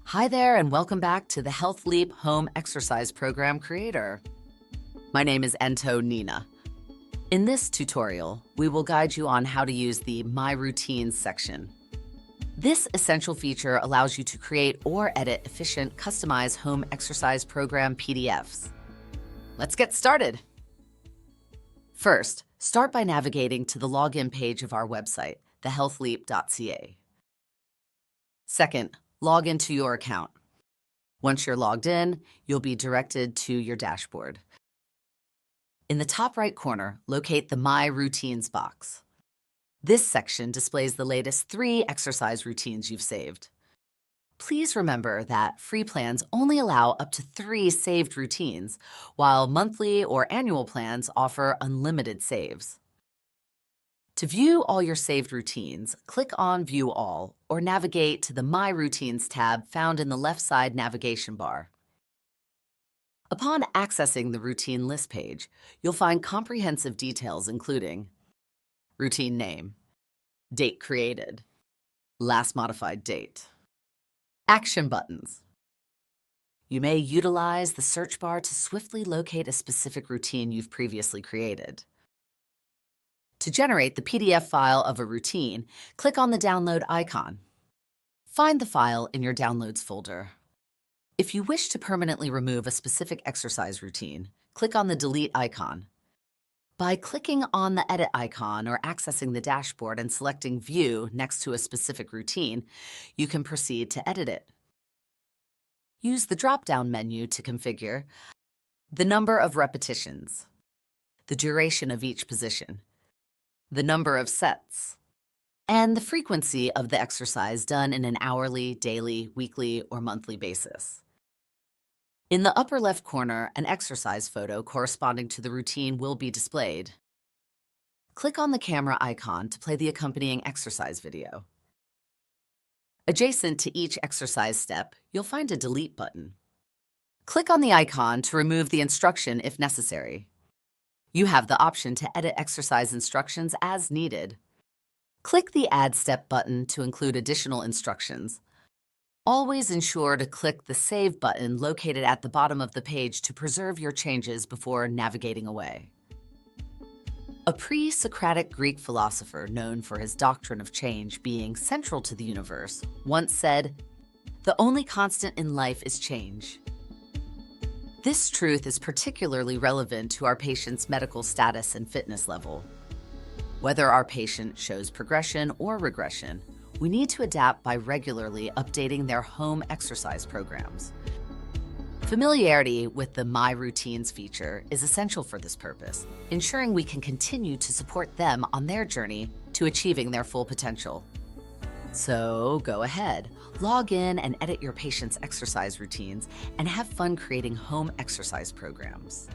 Hi there, and welcome back to the Health Leap Home Exercise Program Creator. My name is Ento Nina. In this tutorial, we will guide you on how to use the My Routines section. This essential feature allows you to create or edit efficient, customized home exercise program PDFs. Let's get started. First, start by navigating to the login page of our website, thehealthleap.ca. Second, log into your account. Once you're logged in, you'll be directed to your dashboard. In the top right corner, locate the My Routines box. This section displays the latest 3 exercise routines you've saved. Please remember that free plans only allow up to 3 saved routines, while monthly or annual plans offer unlimited saves. To view all your saved routines, click on View All or navigate to the My Routines tab found in the left side navigation bar. Upon accessing the routine list page, you'll find comprehensive details including routine name, date created, last modified date, action buttons. You may utilize the search bar to swiftly locate a specific routine you've previously created. To generate the PDF file of a routine, click on the download icon. Find the file in your Downloads folder. If you wish to permanently remove a specific exercise routine, click on the Delete icon. By clicking on the Edit icon or accessing the dashboard and selecting View next to a specific routine, you can proceed to edit it. Use the drop-down menu to configure the number of repetitions, the duration of each position, the number of sets, and the frequency of the exercise done in an hourly, daily, weekly, or monthly basis. In the upper left corner, an exercise photo corresponding to the routine will be displayed. Click on the camera icon to play the accompanying exercise video. Adjacent to each exercise step, you'll find a Delete button. Click on the icon to remove the instruction if necessary. You have the option to edit exercise instructions as needed. Click the Add Step button to include additional instructions. Always ensure to click the Save button located at the bottom of the page to preserve your changes before navigating away. A pre-Socratic Greek philosopher known for his doctrine of change being central to the universe once said, "The only constant in life is change." This truth is particularly relevant to our patient's medical status and fitness level. Whether our patient shows progression or regression, we need to adapt by regularly updating their home exercise programs. Familiarity with the My Routines feature is essential for this purpose, ensuring we can continue to support them on their journey to achieving their full potential. So go ahead, log in and edit your patient's exercise routines and have fun creating home exercise programs.